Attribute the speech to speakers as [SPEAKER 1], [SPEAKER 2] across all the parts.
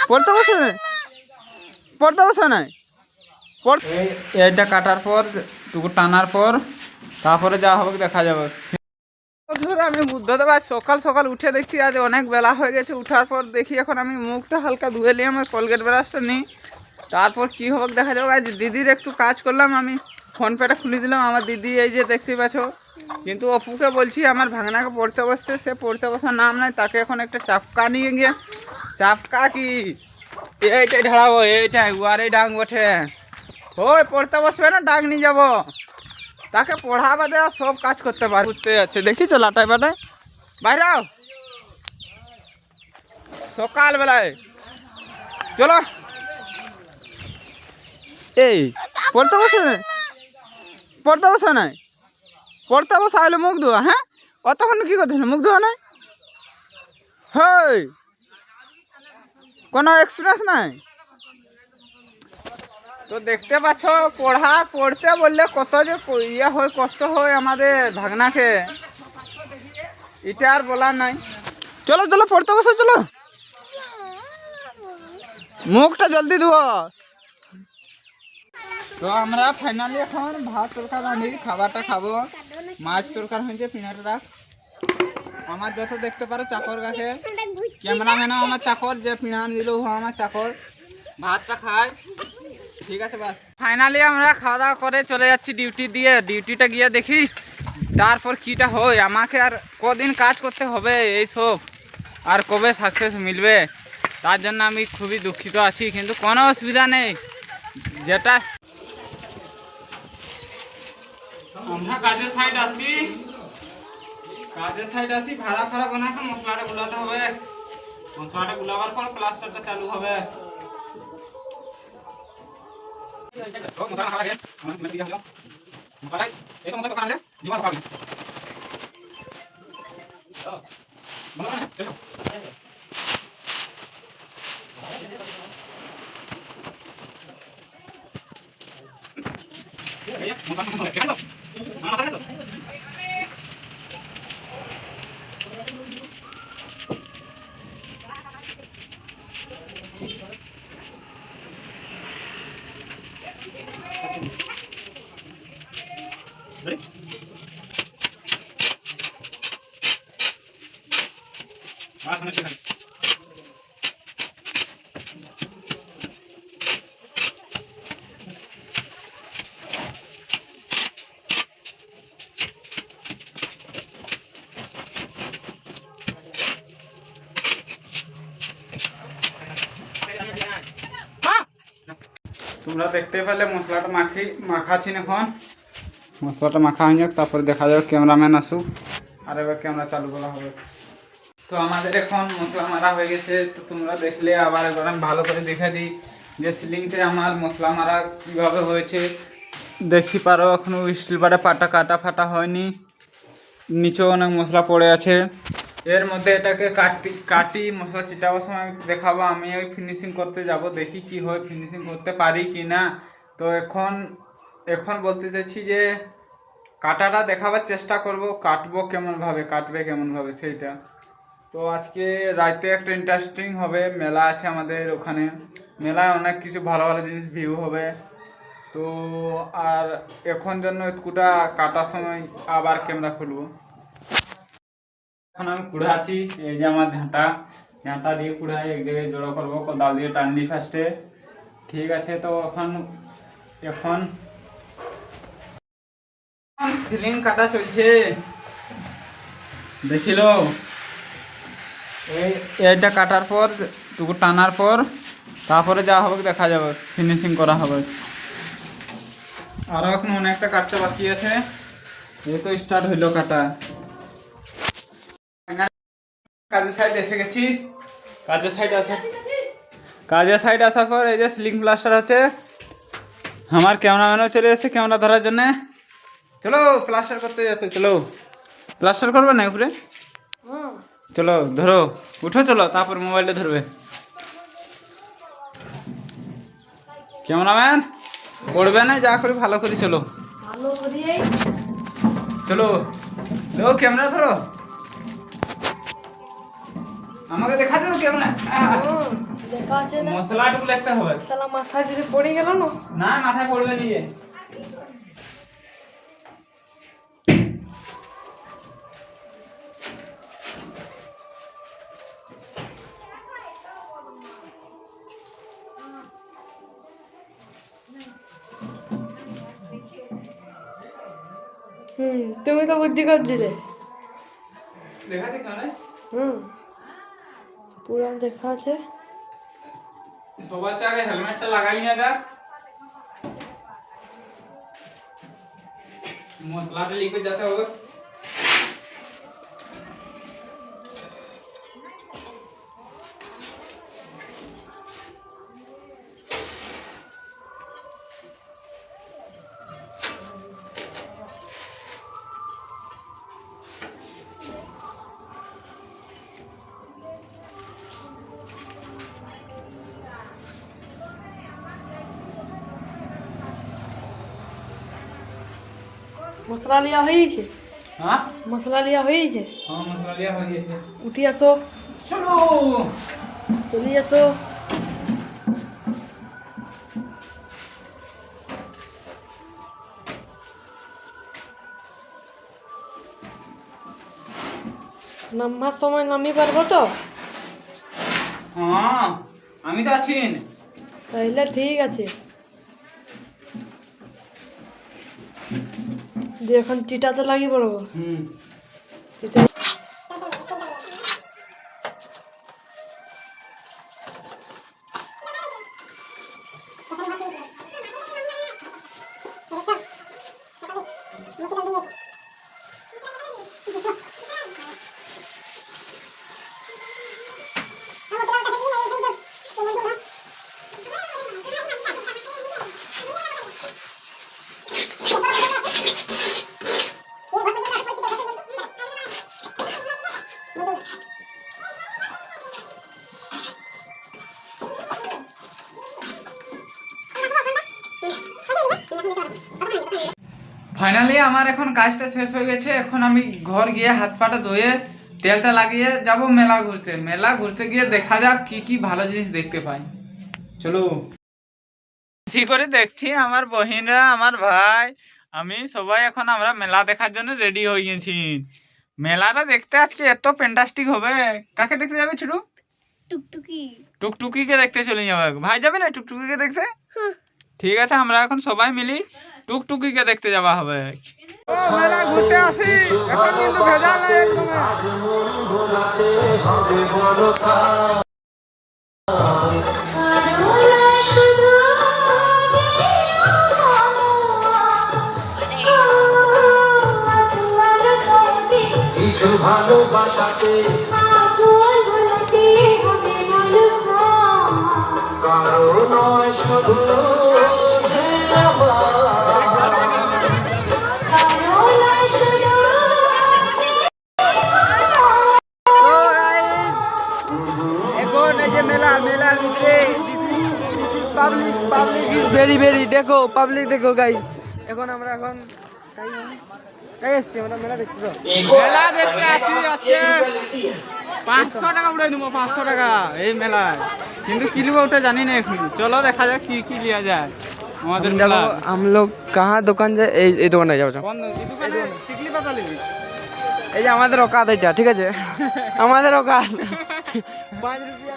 [SPEAKER 1] পড়তে বসে নাই, পড়তে বসে নাই। এইটা কাটার পর টুকু টানার পর তারপরে যা হবে দেখা যাবে। আমি বুদ্ধদেব আজ সকাল সকাল উঠে দেখছি আজ অনেক বেলা হয়ে গেছে। উঠার পর দেখি এখন আমি মুখটা হালকা ধুয়ে নিয়ে আমার কোলগেট ব্রাশটা নিই, তারপর কি হবে দেখা যাবে। আজ দিদির একটু কাজ করলাম, আমি ফোনপেটা খুলে দিলাম। আমার দিদি এই যে দেখতে পাচ্ছ, কিন্তু অপুকে বলছি আমার ভাগনাকে পড়তে বসতে, সে পড়তে বসার নাম নাই। তাকে এখন একটা চাপকা নিয়ে গিয়ে, চাপকা কি এইটাই ঢাড়াবো, এইটাই উয়ারেই ডাং বটে। ওই পড়তে বসবে না, ডাং নিয়ে যাবো। তাকে পড়া বাদে সব কাজ করতে পারে। ঘুরতে যাচ্ছে দেখিছো লাটাই বাটায় বাইরাও সকালবেলায়। চলো এই পড়তে বসে নাই, পড়তে বসে নাই, পড়তে বসা হলে মুখ ধোয়া। হ্যাঁ অতক্ষণ কি করতে মুখ ধোয়া নাই? হই কোনো এক্সপিরিয়েন্স নাই তো? দেখতে পাচ্ছ পড়তে বললে কত যে ইয়ে হয়, কষ্ট হয় আমাদের ভাগনাকে, এটা আর বলার নাই। চলো চলো পড়তে বসো, চলো মুখটা জলদি ধুয়ো। তো আমরা ফাইনালি এখন ভাত তরকারি রাঁধি, খাবারটা খাবো। মাছ তরকারি হয়েছে, পিনাটা রাখ। আমার যত দেখতে পারো চাকর গাছে, ক্যামেরাম্যানও আমার চাকর, যে পিনা দিল ও আমার চাকর। ভাতটা খাই, ঠিক আছে বাস। ফাইনালি আমরা খাওয়া দাওয়া করে চলে যাচ্ছি ডিউটি দিয়ে। ডিউটিটা গিয়ে দেখি তারপর কিটা হয়। আমাকে আর কদিন কাজ করতে হবে এইসব, আর কবে সাকসেস মিলবে, তার জন্য আমি খুবই দুঃখিত আছি, কিন্তু কোনো অসুবিধা নেই। যেটা আমরা কাজের সাইড আসি, ভাড়া ফাড়া বানাকে মশলাটা গুলাতে হবে। মশলাটা গুলাবার পর প্লাস্টারটা চালু হবে। তোমরা দেখতে পেলে মশলাটা মাখাছি এখন। মশলাটা মাখা হয়ে যাক, তারপরে দেখা যাবে ক্যামেরাম্যান আসুক, আর এবার ক্যামেরা চালু করা হবে। তো আমাদের এখন মশলা মারা হয়ে গেছে। তো তোমরা দেখলে আবার এবার আমি ভালো করে দেখে দিই যে সিলিংতে আমার মশলা মারা কীভাবে হয়েছে। দেখতে পারো এখনও স্টিল বারে কাটা ফাটা হয়নি, নিচেও অনেক মশলা পড়ে আছে। এর মধ্যে এটাকে কাটি মশলা ছিটাবার সময় দেখাবো। আমি ওই ফিনিশিং করতে যাব, দেখি কি হয়, ফিনিশিং করতে পারি কি না। তো এখন বলতে চাইছি যে কাটাটা দেখাবার চেষ্টা করব, কাটবে কেমনভাবে সেইটা। তো আজকে রাতে একটা ইন্টারেস্টিং হবে, মেলা আছে আমাদের ওখানে। মেলায় অনেক কিছু ভালো ভালো জিনিস ভিউ হবে। তো আর এখন জন্য কুটা কাটার সময় আবার ক্যামেরা খুলবো। এখন আমি কুড়াচ্ছি, এই যে আমার ঝাঁটা দিয়ে কুড়াই, এক জায়গায় জড়ো করবো, কোদাল দিয়ে টানলি ফার্স্টে, ঠিক আছে। তো এখন সিলিং কাটা চলছে, দেখিল। এইটা কাটার পর টুকু টানার পর তারপরে যা হবে দেখা যাবে, ফিনিশিং করা হবে। আরও এখন অনেকটা কাটতে বাকি আছে, এই তো স্টার্ট হইলো কাটা। কাজের সাইড এসে গেছি। কাজের সাইড আসার পর এই যে সিলিং প্লাস্টার হচ্ছে। আমার ক্যামেরাম্যানও চলে এসেছে ক্যামেরা ধরার জন্য। চলো প্লাস্টার করতে যাচ্ছে, চলো প্লাস্টার করবে না উপরে, চলো ধরো, উঠো চলো, তারপর মোবাইলটা ধরবে। ক্যামেরাম্যান পড়বে না, যা করি ভালো করি, চলো চলো ক্যামেরা ধরো, আমাকে দেখাতে তো ক্যামেরা।
[SPEAKER 2] লেখা আছে না
[SPEAKER 1] মশলাটুকু লিখতে হবে।
[SPEAKER 2] শালা মাথায় যদি পড়ে গেল না।
[SPEAKER 1] না মাথায় পড়বে নিয়ে।
[SPEAKER 2] তুমি তো বুদ্ধি করে দিলে।
[SPEAKER 1] দেখা আছে কেন?
[SPEAKER 2] পুরো দেখা আছে।
[SPEAKER 1] সবার আগে হেলমেটটা লাগাই নিয়ে যাক। মশলাটা লিখে যেতে হবে।
[SPEAKER 2] মশলা লিয়া হয়েছে?
[SPEAKER 1] হ্যাঁ
[SPEAKER 2] মশলা লিয়া হয়েছে?
[SPEAKER 1] হ্যাঁ মশলা লিয়া হয়ে গেছে।
[SPEAKER 2] উঠি আসো,
[SPEAKER 1] চলো
[SPEAKER 2] চলি আসো। নামার সময় নামি পারবো তো?
[SPEAKER 1] হ্যাঁ আমি তো আছি।
[SPEAKER 2] তাইলে ঠিক আছে। দিয়ে এখন চিটাতে লাগি পড়বো। চিটা
[SPEAKER 1] ফাইনালি আমার এখন কাজটা শেষ হয়ে গেছে। এখন আমি ঘর গিয়ে হাত পাটা ধুয়ে তেলটা লাগিয়ে যাব মেলা ঘুরতে। মেলা ঘুরতে গিয়ে দেখা যাক কি কি ভালো জিনিস দেখতে পাই। চলো। বেশি করে দেখছি আমার বহিনরা, আমার ভাই, আমি সবাই এখন আমরা মেলা দেখার জন্য রেডি হয়ে গেছি। মেলাটা দেখতে আজকে এত ফ্যান্টাস্টিক হবে। কাকে দেখতে যাবে ছোটু?
[SPEAKER 2] টুকটুকি।
[SPEAKER 1] টুকটুকিকে দেখতে চলে যাবে। ভাই যাবে না টুকটুকিকে দেখতে? ঠিক আছে আমরা এখন সবাই মিলি টুকটুকিকে দেখতে যাওয়া হবে। মেলা ঘুরতে আসি, এখন কিন্তু ভেজাল নেই
[SPEAKER 3] কিছু ভালোবাসাতে কারো নয় শুধু
[SPEAKER 4] এখন এই যে মেলার ভিতরে পাবলিক ইজ ভেরি দেখো পাবলিক দেখো গাইস। এখন আমরা এসছি আমরা মেলা দেখতে। তো
[SPEAKER 1] মেলা দেখতে আসি আজকে 500 টাকা উড়াই দেবো। 500 টাকা এই মেলায়, কিন্তু কি লিবো ওটা জানি না এখন। চলো দেখা যাক কি কি লিয়া যায় আমাদের মেলা।
[SPEAKER 4] हम लोग कहाँ दुकान যায়? এই দোকানে যাও।
[SPEAKER 1] টিকলি পাতা লিবি?
[SPEAKER 4] এই যে আমাদের অকাত এটা, ঠিক আছে? আমাদের অকাত 5 রুপিয়া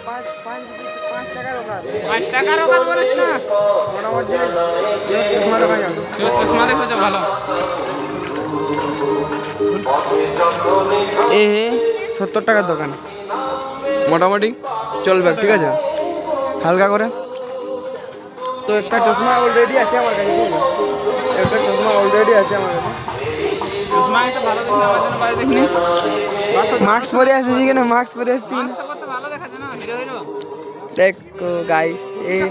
[SPEAKER 4] 5 টাকার অকাত।
[SPEAKER 1] 5 টাকার ওখানে বলিস না,
[SPEAKER 4] মোটামুটি চশমা দোকান যাও।
[SPEAKER 1] চশমা দেখো যে ভালো।
[SPEAKER 4] এ 70 টাকার দোকান, মোটামুটি চলবে, ঠিক আছে? হালকা করে। তো একটা চশমা অলরেডি আছে আমার কাছে, ঠিক আছে? একটা চশমা অলরেডি আছে আমার কাছে।
[SPEAKER 1] চশমা একটা ভালো দেখি আমার জন্য বাইরে দেখনি।
[SPEAKER 4] মাস্ক পরে আসছি কিনা, মাস্ক পরে আসছি কিনা
[SPEAKER 1] কত ভালো দেখা যায় না, হিরো হিরো।
[SPEAKER 4] দেখো গাইস, এই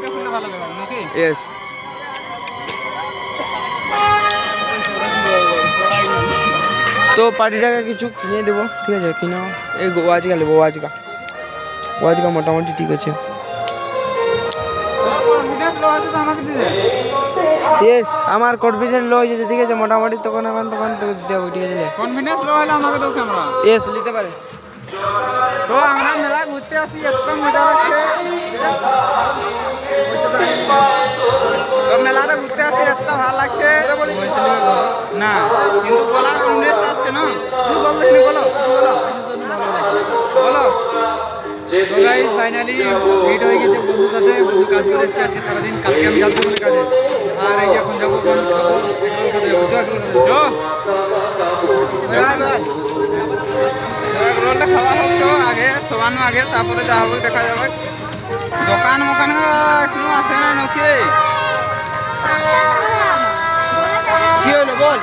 [SPEAKER 1] দুপুরে ভালো দেখা নাকি?
[SPEAKER 4] ইয়েস। তো পার্টিটাকে কিছু কিনে দেবো, ঠিক আছে? কিনে এই ওয়াজকা নেবো, ওয়াজকা মোটামুটি ঠিক আছে।
[SPEAKER 1] কনফিডেন্স লো আছে তো আমাকে দিতে।
[SPEAKER 4] ইয়েস, আমার কনফিডেন্স লো হয়ে যেতে, ঠিক আছে? মোটামুটি তখন তো দেবো, ঠিক আছে?
[SPEAKER 1] কনফিডেন্স লো হলে আমাকে দাও ক্যামেরা।
[SPEAKER 4] ইয়েস, নিতে পারে।
[SPEAKER 1] তো আমরা মেলা ঘুরতে আসি, এত মজা লাগছে। তো মেলাটা ঘুরতে আসি, এত ভালো লাগছে না, কিন্তু বলার ইন্টারেস্ট আসছে না। তুই বল দেখিনি, বলো বলো বলো।
[SPEAKER 4] তো গাইস ফাইনালি মিট হয়ে গেছে বন্ধুর সাথে। বন্ধু কাজ করে এসেছে আজকে সারাদিন, কালকে আমি যাচ্ছি বলে কাজে। আর এই যে এখন যাবো
[SPEAKER 1] রোলটা খাওয়া হচ্ছে আগে, শোয়ানো আগে, তারপরে যা হবে দেখা যাবে। দোকান মোকান এখনো আসে না নাকি?
[SPEAKER 4] কি হলো বল।